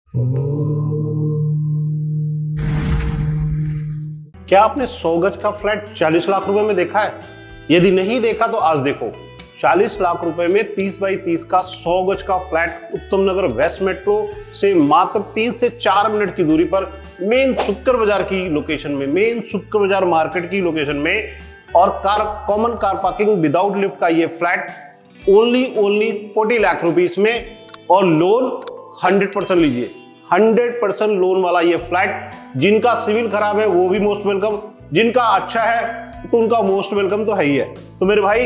क्या आपने 100 गज का फ्लैट 40 लाख रुपए में देखा है? यदि नहीं देखा तो आज देखो। 40 लाख रुपए में 30 बाई 30 का 100 गज का फ्लैट उत्तम नगर वेस्ट मेट्रो से मात्र 3 से 4 मिनट की दूरी पर मेन शुक्र बाजार की लोकेशन में, मेन शुक्र बाजार मार्केट की लोकेशन में, और common car parking without lift का ये फ्लैट ओनली 40 लाख रुपीस में, और लोन 100% लीजिए। 100% लोन वाला ये फ्लैट। जिनका सिविल खराब है वो भी मोस्ट वेलकम, जिनका अच्छा है तो उनका मोस्ट वेलकम तो है ही है। तो मेरे भाई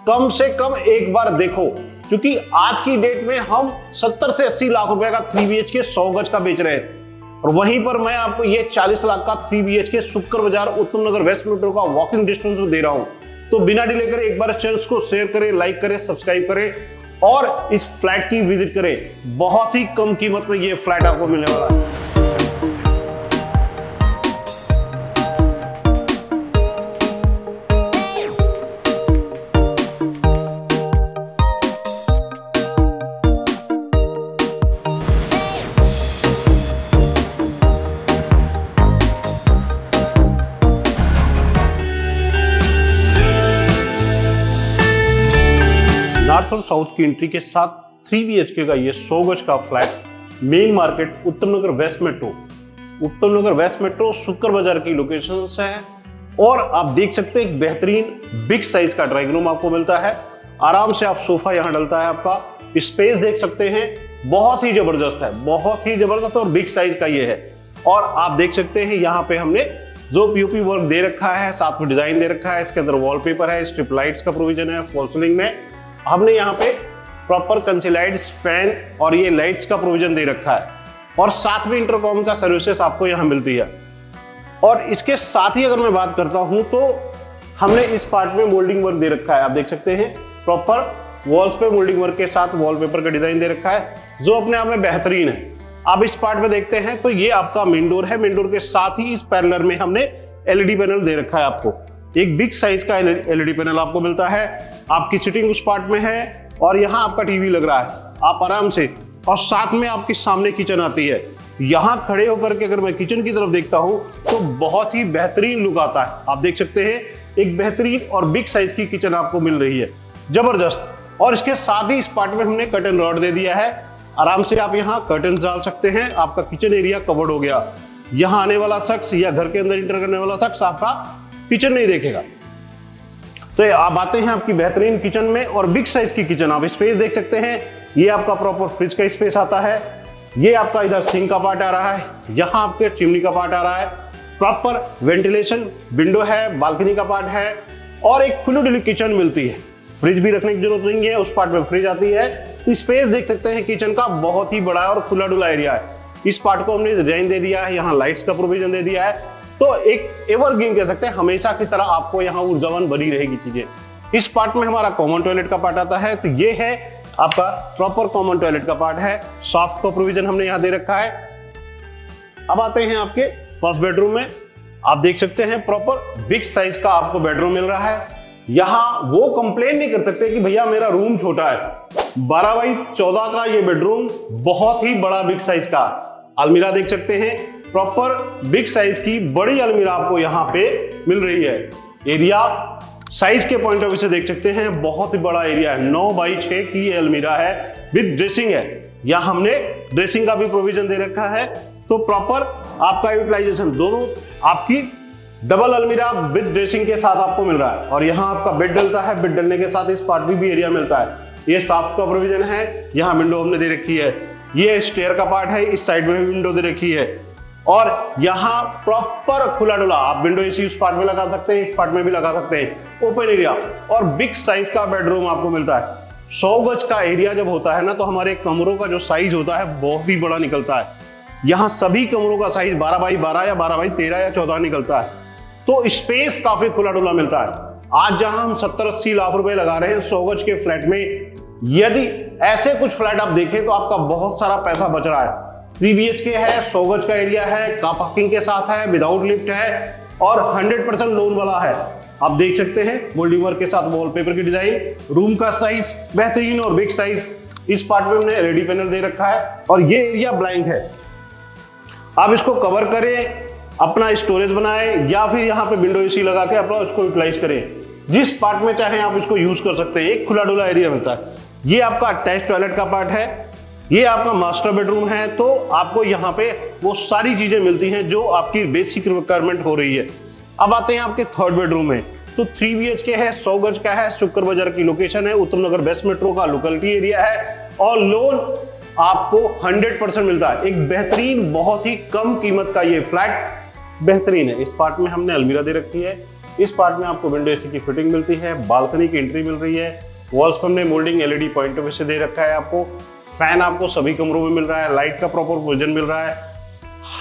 कम से कम एक बार देखो, क्योंकि आज की डेट में हम 70 से 80 लाख रुपए का 3 BHK 100 गज का बेच रहे हैं, और वहीं पर मैं आपको ये 40 लाख का 3 BHK शुक्र बाजार उत्तम नगर वेस्ट मेट्रो का वॉकिंग डिस्टेंस में दे रहा हूं। तो बिना डिले करे एक बार चैनल को शेयर करें, लाइक करें, सब्सक्राइब करें और इस फ्लैट की विजिट करें। बहुत ही कम कीमत में ये फ्लैट आपको मिलने वाला है। नॉर्थ और साउथ की एंट्री के साथ 3 BHK का ये 100 गज का फ्लैट मेन मार्केट उत्तम नगर वेस्ट मेट्रो शुक्र बाजार की लोकेशन से है। और आप देख सकते हैं एक बेहतरीन बिग साइज का ड्राइंग रूम आपको मिलता है। आराम से आप सोफा यहाँ डलता है। आपका स्पेस देख सकते हैं, बहुत ही जबरदस्त है, बहुत ही जबरदस्त और बिग साइज का ये है। और आप देख सकते हैं यहाँ पे हमने जो पीओपी वर्क दे रखा है, साथ में डिजाइन दे रखा है। इसके अंदर वॉलपेपर है, स्ट्रिप लाइट्स का प्रोविजन है, फॉल सीलिंग में हमने यहाँ पे प्रॉपर कंसीलाइड्स फैन और ये लाइट्स का प्रोविजन दे रखा है, और साथ में इंटरकॉम का सर्विसेज आपको यहाँ मिलती है। और इसके साथ ही अगर मैं बात करता हूं तो हमने इस पार्ट में मोल्डिंग वर्क दे रखा है। आप देख सकते हैं प्रॉपर वॉल्स पे मोल्डिंग वर्क के साथ वॉलपेपर का डिजाइन दे रखा है, जो अपने आप में बेहतरीन है। आप इस पार्ट में देखते हैं तो ये आपका मेन डोर है। मेन डोर के साथ ही इस पैरेलल में हमने एलईडी पैनल दे रखा है। आपको एक बिग साइज का एलईडी पैनल आपको मिलता है। आपकी सिटिंग उस पार्ट में है और यहाँ आपका टीवी लग रहा है, आप आराम से, और साथ में आपके सामने किचन आती है। यहाँ खड़े होकर के अगर मैं किचन की तरफ देखता हूँ तो बहुत ही बेहतरीन लुक आता है। आप देख सकते हैं एक बेहतरीन और बिग साइज की किचन आपको मिल रही है, जबरदस्त। और इसके साथ ही इस पार्ट में हमने कर्टन रॉड दे दिया है। आराम से आप यहाँ कर्टन डाल सकते हैं। आपका किचन एरिया कवर्ड हो गया। यहाँ आने वाला शख्स या घर के अंदर इंटर करने वाला शख्स आपका किचन नहीं देखेगा। तो आप आते हैं आपकी बेहतरीन किचन में, और बिग साइज की किचन। आप स्पेस देख सकते हैं, ये आपका प्रॉपर फ्रिज का स्पेस आता है। ये आपका इधर सिंक का पार्ट आ रहा है, यहाँ आपके चिमनी का पार्ट आ रहा है। प्रॉपर वेंटिलेशन विंडो है, बालकनी का पार्ट है, और एक खुली डुली किचन मिलती है। फ्रिज भी रखने की जरूरत नहीं है, उस पार्ट में फ्रिज आती है। तो स्पेस देख सकते हैं किचन का, बहुत ही बड़ा और खुला डुला एरिया है। इस पार्ट को हमने डिजाइन दे दिया है, यहाँ लाइट्स का प्रोविजन दे दिया है। तो एक एवरग्रीन कह सकते हैं, हमेशा की तरह आपको यहाँ ऊर्जावान बनी रहेगी चीजें। इस पार्ट में हमारा कॉमन टॉयलेट का पार्ट आता है। तो ये है आपका प्रॉपर कॉमन टॉयलेट का पार्ट है। सॉफ्ट का प्रोविजन हमने यहाँ दे रखा है। अब आते हैं आपके फर्स्ट बेडरूम में। आप देख सकते हैं प्रॉपर बिग साइज का आपको बेडरूम मिल रहा है। यहाँ वो कंप्लेन नहीं कर सकते कि भैया मेरा रूम छोटा है। 12 बाई 14 का ये बेडरूम, बहुत ही बड़ा बिग साइज का। अलमीरा देख सकते हैं, प्रॉपर बिग साइज की बड़ी अलमीरा आपको यहाँ पे मिल रही है। एरिया साइज के पॉइंट ऑफ व्यू से देख सकते हैं, बहुत ही बड़ा एरिया है। 9 बाई 6 की अलमीरा है, विद ड्रेसिंग है। यहाँ हमने ड्रेसिंग का भी प्रोविजन दे रखा है। तो प्रॉपर आपका यूटिलाइजेशन दोनों आपकी डबल अलमीरा विद ड्रेसिंग के साथ आपको मिल रहा है। और यहाँ आपका बेड डलता है, बेड डलने के साथ इस पार्ट में भी एरिया मिलता है। ये सॉफ्ट का प्रोविजन है। यहाँ विंडो हमने दे रखी है। ये स्टेयर का पार्ट है, इस साइड में भी विंडो दे रखी है। और यहाँ प्रॉपर खुला डुला आप विंडो एसी उस पार्ट में लगा सकते हैं, इस पार्ट में भी लगा सकते हैं। ओपन एरिया और बिग साइज का बेडरूम आपको मिलता है। 100 गज का एरिया जब होता है ना, तो हमारे कमरों का जो साइज होता है बहुत ही बड़ा निकलता है। यहाँ सभी कमरों का साइज 12 बाई 12 या 12 बाई 13 या 14 निकलता है। तो स्पेस काफी खुला डुला मिलता है। आज जहां हम 70-80 लाख रुपए लगा रहे हैं 100 गज के फ्लैट में, यदि ऐसे कुछ फ्लैट आप देखें तो आपका बहुत सारा पैसा बच रहा है। 3 BHK है, 100 गज का एरिया है, कार पार्किंग के साथ है, विदाउट लिफ्ट है, और 100% लोन वाला है। आप देख सकते हैं मोल्डिंग वर्क के साथ वॉलपेपर की डिजाइन, रूम का साइज बेहतरीन और बिग साइज। इस पार्ट में हमने एलईडी पैनल दे रखा है और ये एरिया ब्लैंक है। आप इसको कवर करें, अपना स्टोरेज बनाएं या फिर यहाँ पे विंडो एसी लगा के अपना उसको यूटिलाइज करें। जिस पार्ट में चाहे आप इसको यूज कर सकते हैं। एक खुला डुला एरिया मिलता है। ये आपका अटैच टॉयलेट का पार्ट है, ये आपका मास्टर बेडरूम है। तो आपको यहाँ पे वो सारी चीजें मिलती हैं जो आपकी बेसिक रिक्वायरमेंट हो रही है। अब आते हैं आपके थर्ड बेडरूम में। तो 3 BHK है, 100 गज का है, शुक्र बाजार की लोकेशन है, उत्तम नगर वेस्ट मेट्रो का लोकेलिटी एरिया है और लोन आपको 100% मिलता है। एक बेहतरीन, बहुत ही कम कीमत का ये फ्लैट बेहतरीन है। इस पार्ट में हमने अलमीरा दे रखी है, इस पार्ट में आपको विंडो एसी की फिटिंग मिलती है, बालकनी की एंट्री मिल रही है, वॉल्स पर हमने moulding LED point of view से दे रखा है। आपको फैन आपको सभी कमरों में मिल रहा है, लाइट का प्रॉपर प्रोविजन मिल रहा है,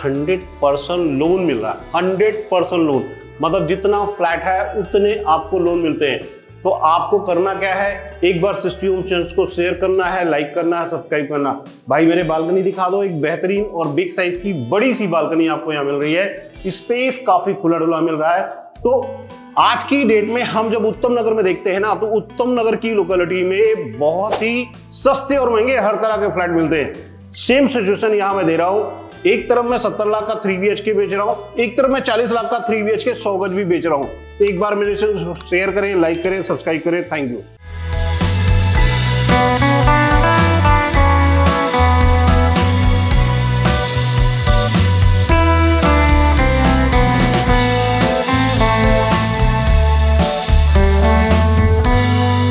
100% लोन मिल रहा है। 100% लोन मतलब जितना फ्लैट है उतने आपको लोन मिलते हैं। तो आपको करना क्या है, एक बार सिटी होम चैनल को शेयर करना है, लाइक करना है, सब्सक्राइब करना। भाई मेरे बालकनी दिखा दो, एक बेहतरीन और बिग साइज की बड़ी सी बालकनी आपको यहाँ मिल रही है। स्पेस काफी खुला डुला मिल रहा है। तो आज की डेट में हम जब उत्तम नगर में देखते हैं ना, तो उत्तम नगर की लोकेलिटी में बहुत ही सस्ते और महंगे हर तरह के फ्लैट मिलते हैं। सेम सिचुएशन यहां मैं दे रहा हूं। एक तरफ मैं 70 लाख का 3 BHK बेच रहा हूं, एक तरफ मैं 40 लाख का 3 BHK 100 गज भी बेच रहा हूं। तो एक बार मेरे से शेयर करें, लाइक करें, सब्सक्राइब करें। Thank you.